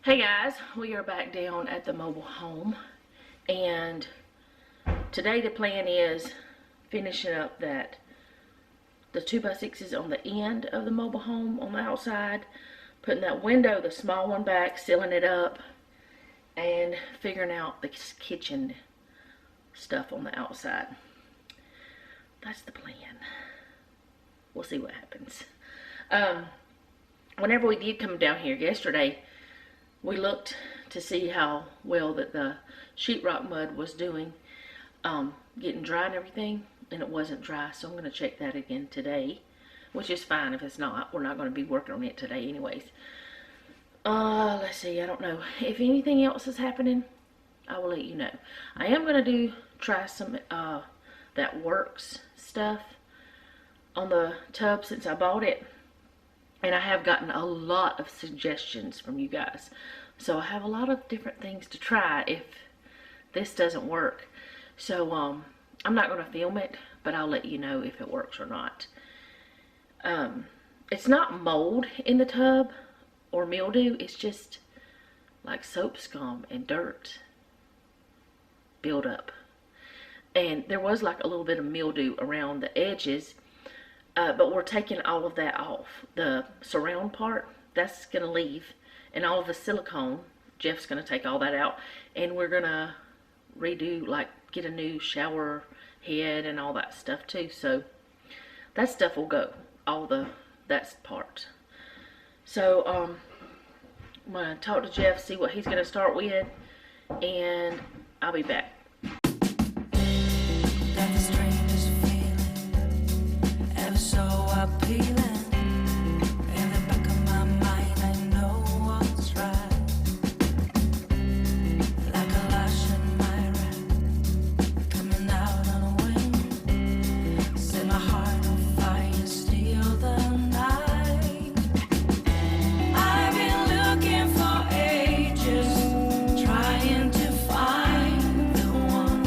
Hey guys, we are back down at the mobile home, and today the plan is finishing up the 2x6s on the end of the mobile home on the outside, putting that window, the small one, back, sealing it up, and figuring out the kitchen stuff on the outside. That's the plan. We'll see what happens. Whenever we did come down here yesterday, we looked to see how well that the sheetrock mud was doing, getting dry and everything, and it wasn't dry, so I'm going to check that again today, which is fine if it's not. We're not going to be working on it today anyways. Let's see, I don't know. If anything else is happening, I will let you know. I am going to try some that works stuff on the tub since I bought it. And I have gotten a lot of suggestions from you guys. So I have a lot of different things to try if this doesn't work. So I'm not going to film it, but I'll let you know if it works or not. It's not mold in the tub or mildew. It's just like soap scum and dirt build up. And there was like a little bit of mildew around the edges. But we're taking all of that off. The surround part, that's going to leave. And all of the silicone, Jeff's going to take all that out. And we're going to redo, like, get a new shower head and all that stuff too. So that stuff will go. That's part. So I'm going to talk to Jeff, see what he's going to start with. And I'll be back. So appealing. In the back of my mind, I know what's right. Like a lash in my red, coming out on a wing. Set my heart on fire, steal the night. I've been looking for ages, trying to find the one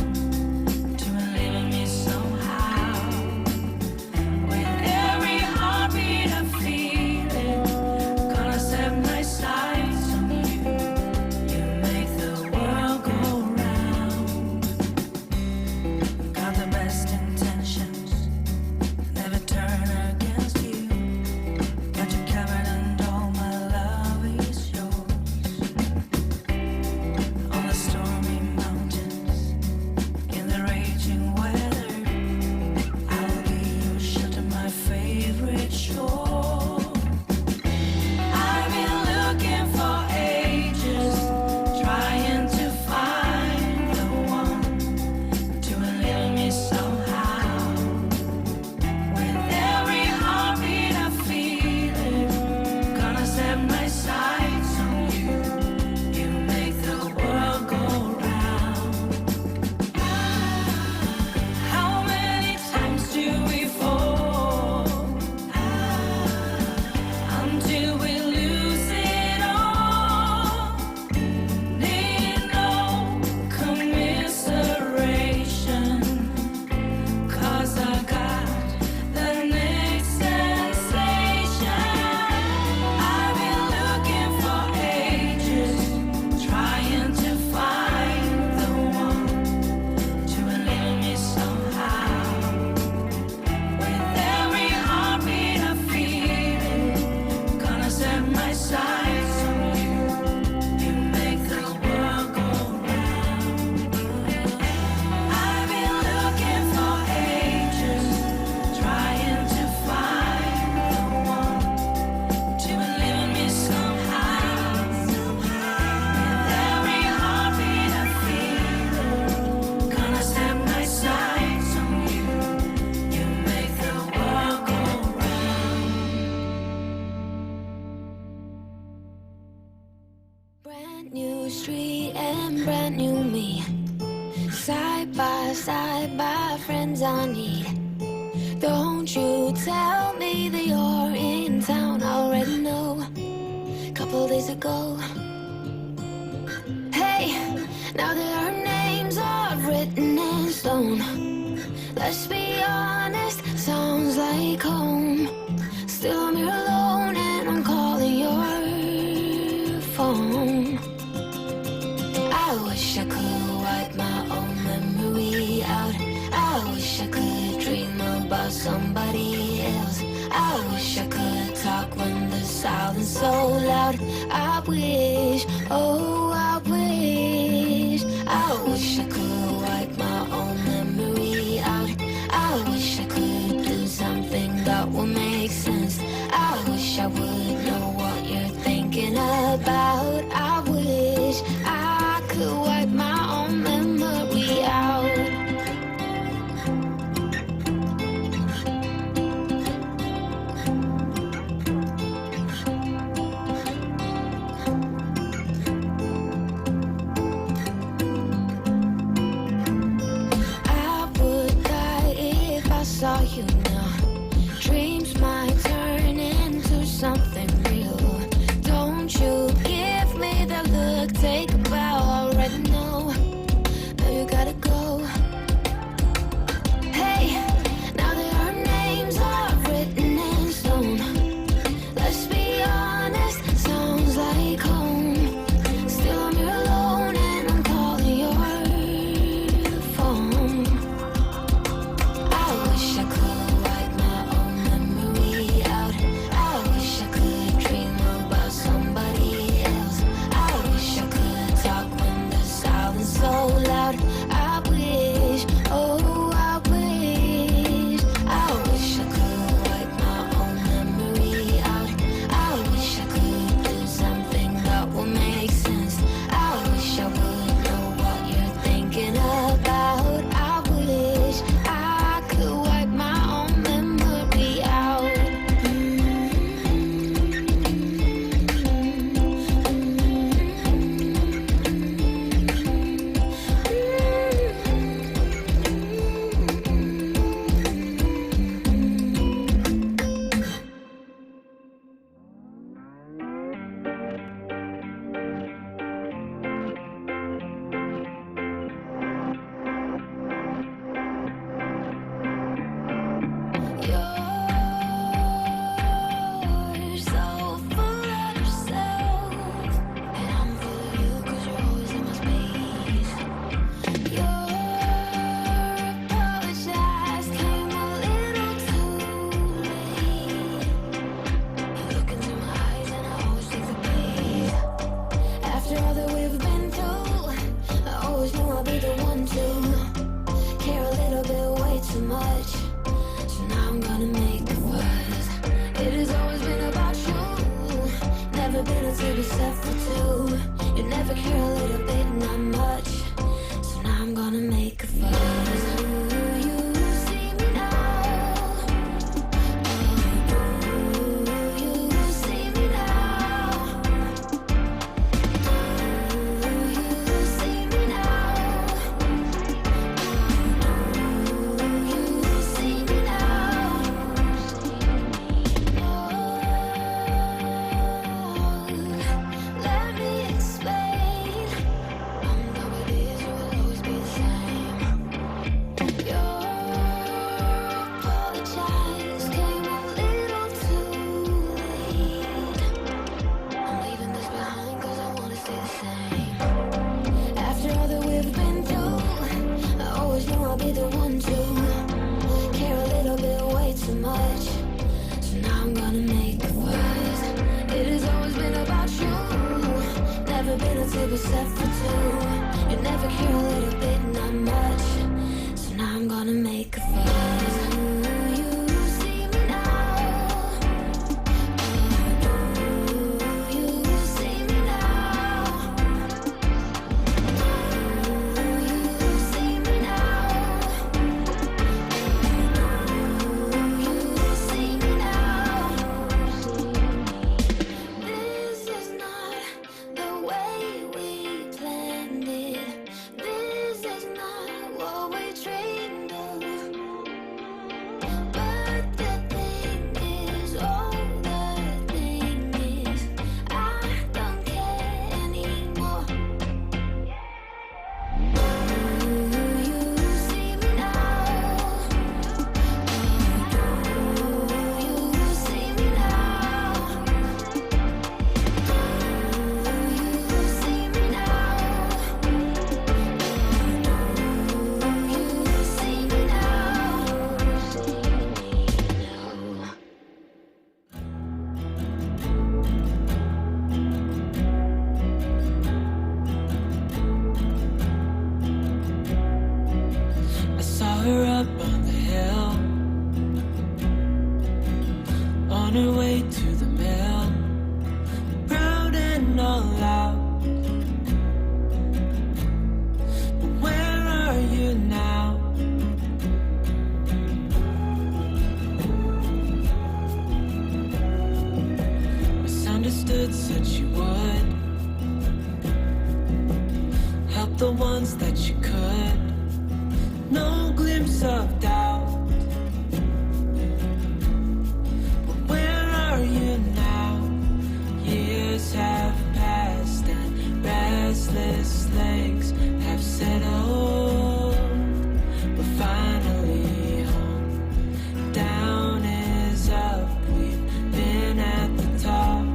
to believe in me somehow. Brand new street and brand new me. Side by friends I need. Don't you tell me that you're in town. I already know, couple days ago. Hey, now that our names are written in stone, let's be honest, sounds like home. Still I'm here alone and I'm calling your phone. about somebody else. I wish I could talk when the silence so loud. I wish, oh I wish I could wipe my own memory out. I wish I could do something that would make sense. I wish I would know what you're thinking about. I wish I could wipe my own memory out. Saw you now. Dreams might turn into something real. Don't you give me that look, take a bow. I already know, now you gotta go. Hey, now that our names are written in stone, let's be honest, sounds like home. Still I'm here alone and I'm calling your phone. I wish I could wipe my own memory out. I wish I could dream about somebody else. I wish I could talk when the silence so loud. I wish, oh I wish I could wipe my own memory out. I wish I could do something that would make sense. I wish I would know what you're thinking about. I wish I could wipe my own memory out. You're so full of yourself, and I'm full of you 'cause you're always in my space. Your apologize came a little too late. You look into my eyes and I always take the bait. After all that we've been through, I always knew I'd be the one to care a little bit way too much. So now I'm gonna make a fuss. It has always been about you, never been a to be set for two. You never care a little bit, not much. So now I'm gonna make a fuss. You see me now. You see me now. You see me now. You see me now. Let me explain. I'm done with this, you will always be the same. Your apologize came a little too late. I'm leaving this behind 'cause I wanna stay the same. After all that we've been through, I always knew I'd be the one to care a little bit way too much. So now I'm gonna make a fuss. It has always been about you, never been a to be set for two. You never care a little bit, not much. So now I'm gonna make a fuss. You see me now. You see me now. You see me now. You see me now. This is not the way we planned it. This on her way to the mill, proud and all out. But where are you now? Misunderstood, said she would help the ones that you could. No glimpse of doubt. But where are you now? Years have passed and restless legs have settled. We're finally home. Down is up. We've been at the top.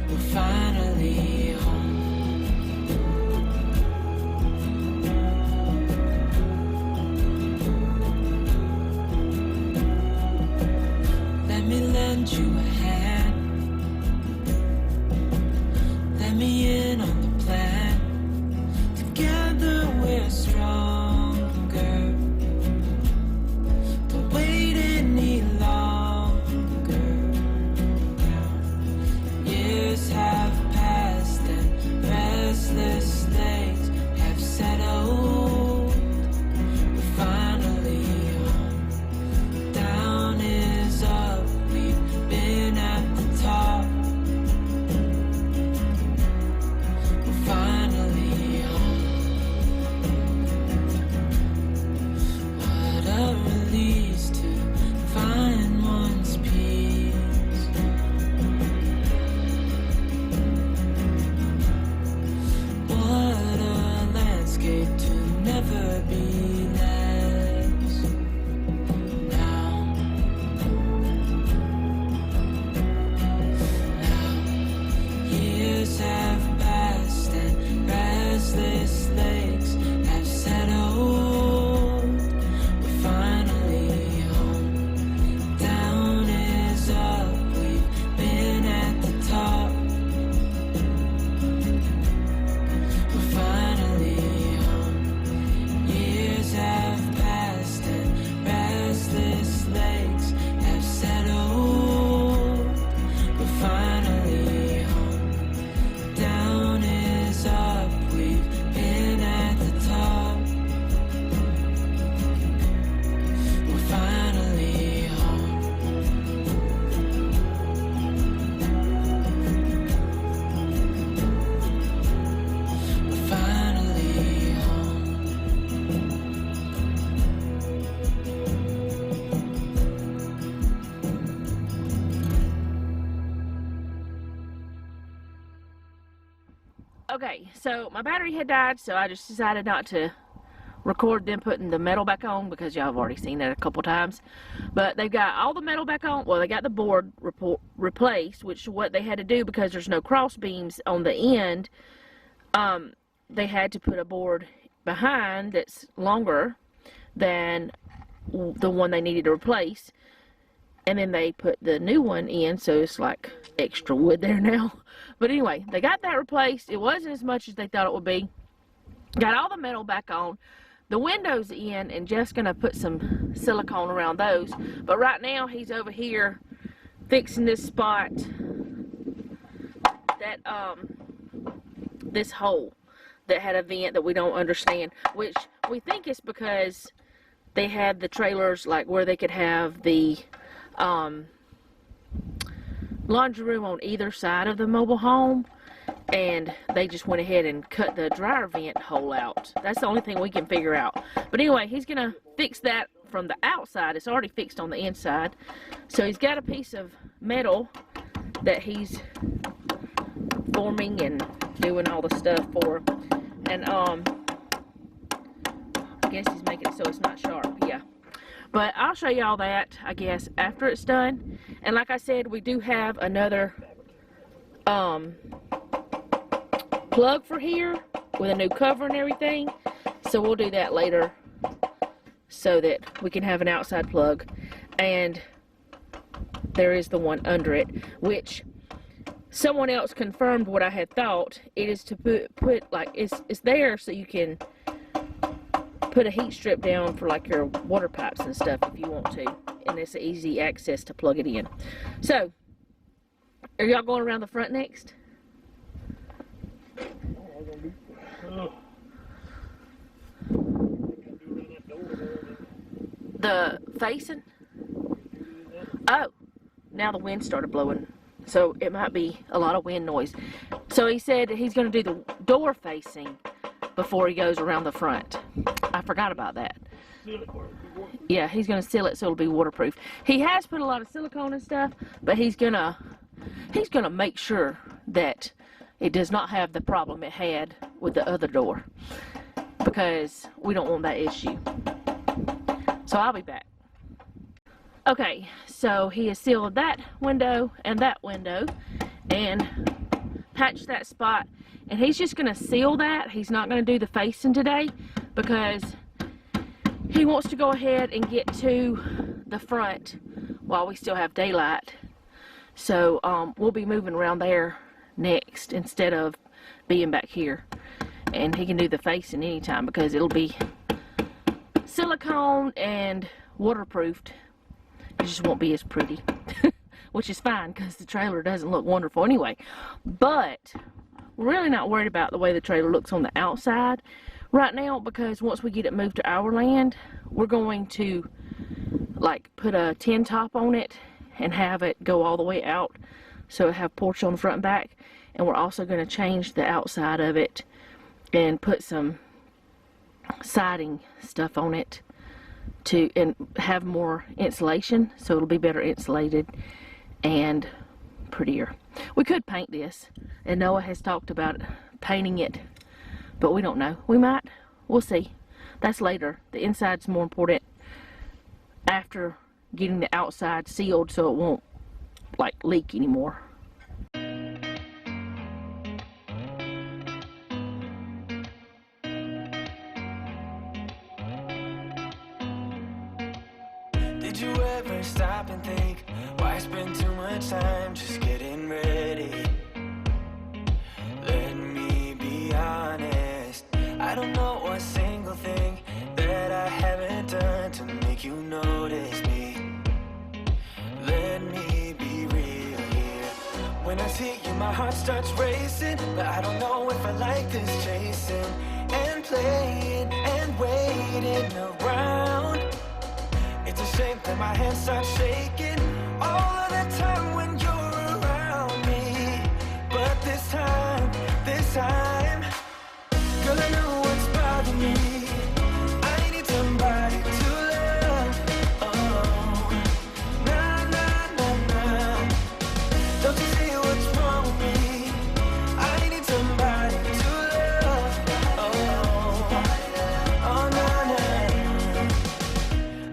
We're finally home. Let me lend you a hand. Let me in on the plan. Together we're stronger. Don't wait any longer. Years have passed and restless legs have settled. We're finally home. Down is up. We've been at the top. We're finally home. What a release to find one's peace. What a landscape to never be less. Now, years have passed and restless legs have settled. We're finally home. Down is up. We've been at the top. We're finally home. Years have passed and restless legs have settled. We're finally home. Down is up. We've been at the top. We're finally home. We're finally home. Okay, so my battery had died, so I just decided not to record them putting the metal back on because y'all have already seen that a couple times. But they've got all the metal back on. Well, they got the board replaced, which is what they had to do because there's no cross beams on the end. They had to put a board behind that's longer than the one they needed to replace. And then they put the new one in, so it's like extra wood there now. But anyway, they got that replaced. It wasn't as much as they thought it would be. Got all the metal back on. The windows in, and Jeff's gonna put some silicone around those. But right now, he's over here fixing this spot, that, this hole that had a vent that we don't understand, which we think is because they had the trailers like where they could have the laundry room on either side of the mobile home, and they just went ahead and cut the dryer vent hole out. That's the only thing we can figure out. But anyway, he's gonna fix that from the outside. It's already fixed on the inside. So he's got a piece of metal that he's forming and doing all the stuff for. And I guess he's making it so it's not sharp. Yeah. But I'll show you all that, I guess, after it's done. And like I said, we do have another plug for here with a new cover and everything. So we'll do that later so that we can have an outside plug. And there is the one under it, which someone else confirmed what I had thought. It is to put like, it's there so you can put a heat strip down for like your water pipes and stuff if you want to. And it's easy access to plug it in. So, are y'all going around the front next? The facing? Oh, now the wind started blowing. So it might be a lot of wind noise. So he said he's going to do the door facing before he goes around the front. I forgot about that. Yeah, he's going to seal it so it'll be waterproof. He has put a lot of silicone and stuff, but he's going to make sure that it does not have the problem it had with the other door, because we don't want that issue. So I'll be back. Okay, so he has sealed that window and patched that spot, and he's just going to seal that. He's not going to do the facing today because he wants to go ahead and get to the front while we still have daylight. So we'll be moving around there next instead of being back here, and he can do the facing anytime because it'll be silicone and waterproofed. It just won't be as pretty, which is fine because the trailer doesn't look wonderful anyway. But we're really not worried about the way the trailer looks on the outside right now, because once we get it moved to our land, we're going to like put a tin top on it and have it go all the way out, so it have porch on the front and back. And we're also going to change the outside of it and put some siding stuff on it and have more insulation, so it'll be better insulated and prettier. We could paint this, and Noah has talked about painting it, but we don't know. We might. We'll see. That's later. The inside's more important after getting the outside sealed so it won't like leak anymore. Did you ever stop and think, why spend too much time just getting ready? Let me be honest, I don't know a single thing that I haven't done to make you notice me. Let me be real here. When I see you, my heart starts racing, but I don't know if I like this chasing and playing and waiting around. It's a shame that my hands start shaking all of the time when you're around me. But this time, girl, I know what's bothering me. I need somebody to love. Oh, nah, nah, nah, nah. Don't you see what's wrong with me? I need somebody to love. Oh, oh, nah, nah.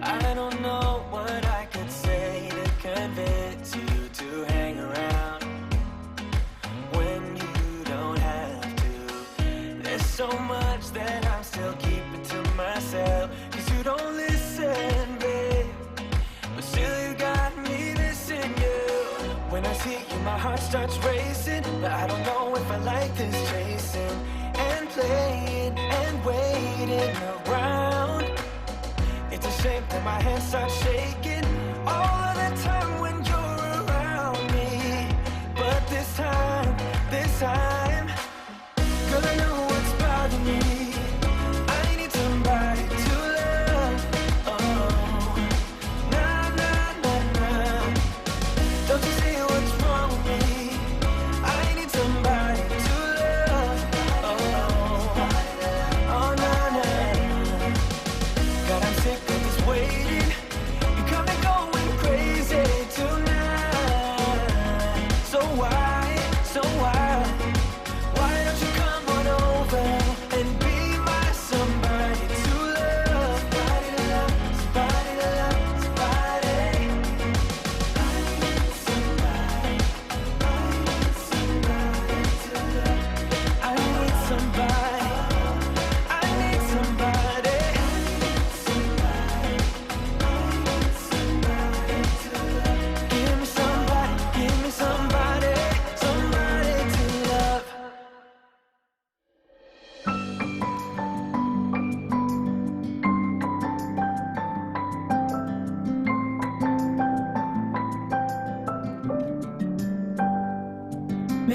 I don't know what I could say to convince you to hang around when you don't have to. There's so much that I'm still keeping to myself, 'cause you don't listen, babe. But still you got me missing you. When I see you, my heart starts racing, but I don't know if I like this chasing and playing and waiting around. It's a shame that my hands start shaking all of the time when you're around me. But this time, girl, I know what's bothering me. I need somebody to love. Oh, nah, nah, nah, nah. Don't you see what's wrong with me? I need somebody to love. Oh, oh, nah, nah. God, I'm sick of this waiting. You come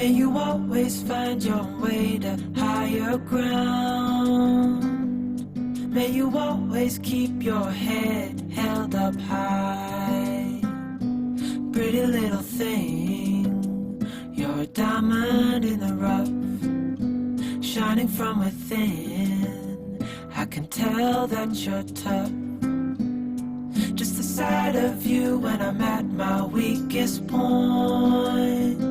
May you always find your way to higher ground. May you always keep your head held up high. Pretty little thing, you're a diamond in the rough, shining from within. I can tell that you're tough. Just the sight of you when I'm at my weakest point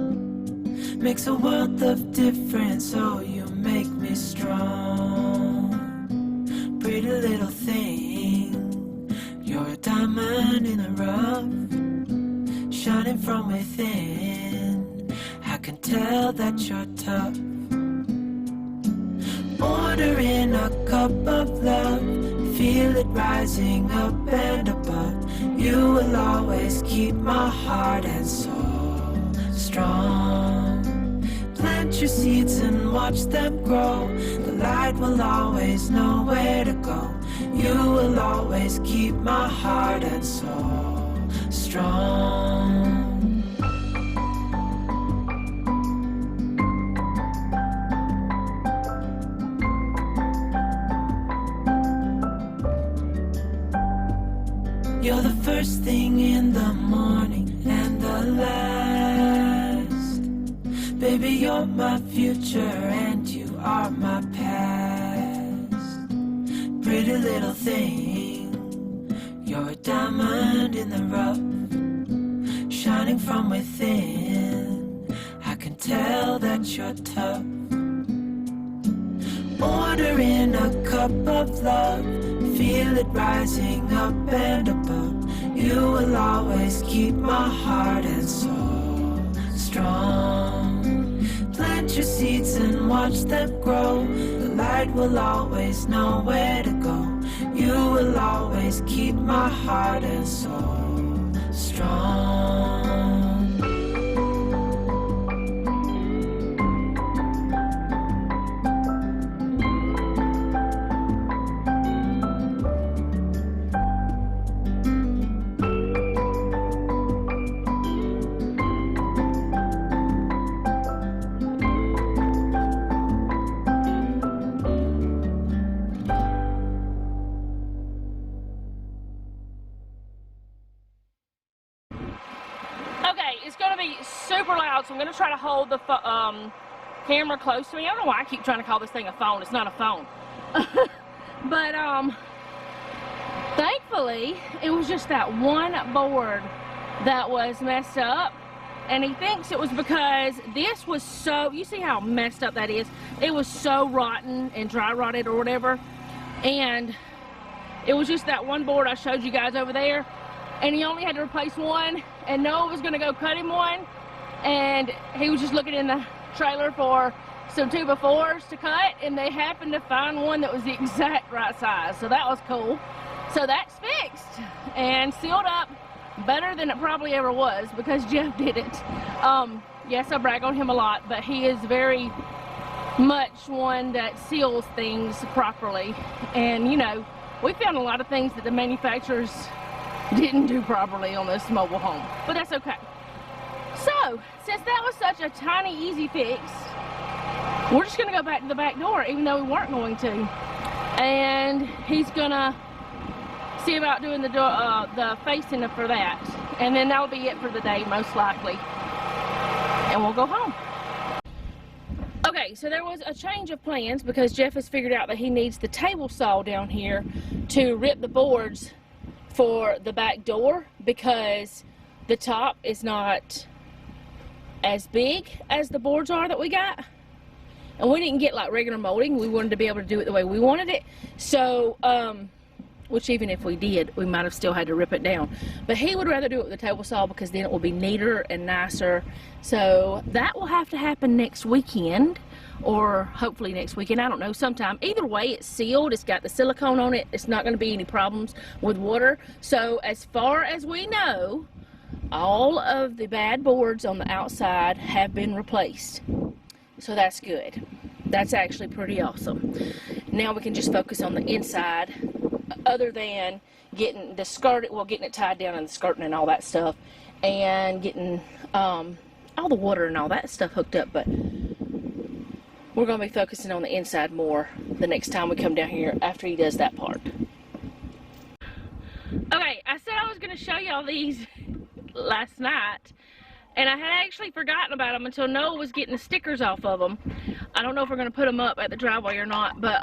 makes a world of difference, oh, you make me strong. Pretty little thing, you're a diamond in the rough, shining from within. I can tell that you're tough. Ordering a cup of love, feel it rising up and above. You will always keep my heart and soul strong. Plant your seeds and watch them grow. The light will always know where to go. You will always keep my heart and soul strong. You're the first thing in the morning and the last. Baby, you're my future and you are my past. Pretty little thing, you're a diamond in the rough, shining from within. I can tell that you're tough. Ordering a cup of love, feel it rising up and above. You will always keep my heart and soul strong. Plant your seeds and watch them grow. The light will always know where to go. You will always keep my heart and soul strong. It's going to be super loud, so I'm going to try to hold the camera close to me. I don't know why I keep trying to call this thing a phone. It's not a phone. But thankfully, it was just that one board that was messed up. And he thinks it was because this was so, you see how messed up that is? It was so rotten and dry rotted or whatever. And it was just that one board I showed you guys over there. And he only had to replace one, and Noah was gonna go cut him one, and he was just looking in the trailer for some 2x4s to cut, and they happened to find one that was the exact right size, so that was cool. So that's fixed and sealed up better than it probably ever was because Jeff did it. Yes, I brag on him a lot, but he is very much one that seals things properly. And you know, we found a lot of things that the manufacturers didn't do properly on this mobile home, but that's okay. So, since that was such a tiny, easy fix, we're just gonna go back to the back door, even though we weren't going to. And he's gonna see about doing the facing for that, and then that'll be it for the day, most likely. And we'll go home. Okay, so there was a change of plans because Jeff has figured out that he needs the table saw down here to rip the boards for the back door because the top is not as big as the boards are that we got, and we didn't get like regular molding. We wanted to be able to do it the way we wanted it, so which even if we did, we might have still had to rip it down, but he would rather do it with the table saw because then it will be neater and nicer. So that will have to happen next weekend, or hopefully next weekend, I don't know, sometime. Either way, it's sealed, it's got the silicone on it, it's not going to be any problems with water. So as far as we know, all of the bad boards on the outside have been replaced. So that's good. That's actually pretty awesome. Now we can just focus on the inside, other than getting the skirt, well, getting it tied down and the skirting and all that stuff, and getting, I all the water and all that stuff hooked up, but we're going to be focusing on the inside more the next time we come down here after he does that part. Okay, I said I was going to show y'all these last night, and I had actually forgotten about them until Noah was getting the stickers off of them. I don't know if we're going to put them up at the driveway or not, but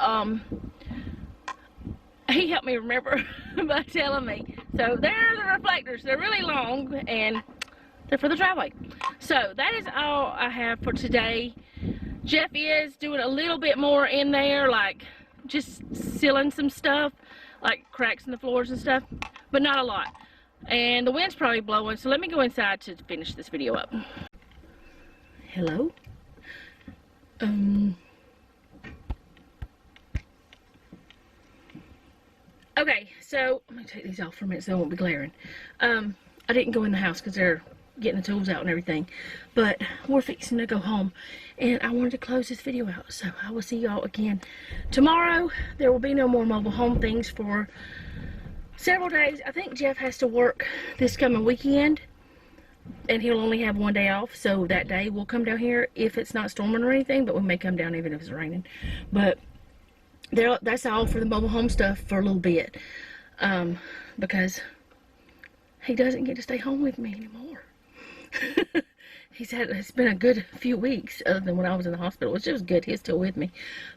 he helped me remember by telling me. So they're the reflectors. They're really long, and they're for the driveway. So that is all I have for today. Jeff is doing a little bit more in there, like just sealing some stuff, like cracks in the floors and stuff, but not a lot. And the wind's probably blowing, so let me go inside to finish this video up. Hello? Okay, so let me take these off for a minute so they won't be glaring. I didn't go in the house because they're getting the tools out and everything, but we're fixing to go home, and I wanted to close this video out, so I will see y'all again tomorrow. There will be no more mobile home things for several days. I think Jeff has to work this coming weekend, and he'll only have one day off, so that day we'll come down here if it's not storming or anything, but we may come down even if it's raining. But that's all for the mobile home stuff for a little bit, because he doesn't get to stay home with me anymore. It's been a good few weeks, other than when I was in the hospital, which was good. He's still with me,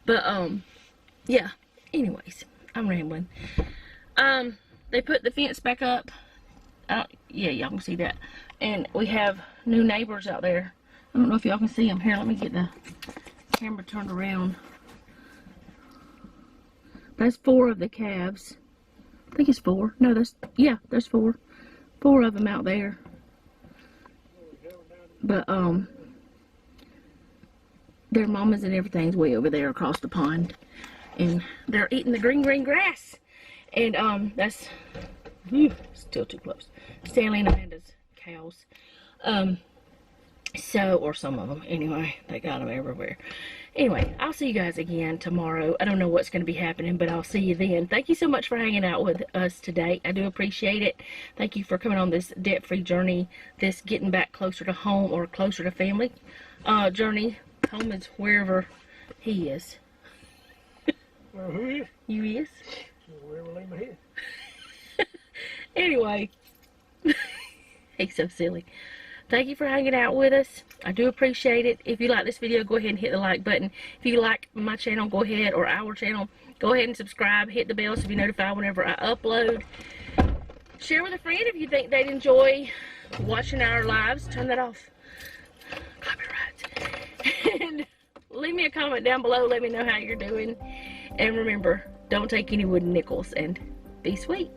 but yeah, anyways, I'm rambling. They put the fence back up. Yeah, y'all can see that. And we have new neighbors out there. I don't know if y'all can see them. Here, let me get the camera turned around. That's 4 of the calves. I think it's 4. No, there's 4. 4 of them out there. But, their mamas and everything's way over there across the pond. And they're eating the green grass. And, that's, still too close. Stanley and Amanda's cows. Or some of them. Anyway, they got them everywhere. Anyway, I'll see you guys again tomorrow. I don't know what's going to be happening, but I'll see you then. Thank you so much for hanging out with us today. I do appreciate it. Thank you for coming on this debt-free journey, this getting back closer to home or closer to family journey. Home is wherever he is. Well, who is? You is? Wherever lay my head. Anyway, he's so silly. Thank you for hanging out with us. I do appreciate it. If you like this video, go ahead and hit the like button. If you like my channel, go ahead, or our channel, go ahead and subscribe. Hit the bell so you're notified whenever I upload. Share with a friend if you think they'd enjoy watching our lives. Turn that off. Copyrights. And leave me a comment down below. Let me know how you're doing. And remember, don't take any wooden nickels, and be sweet.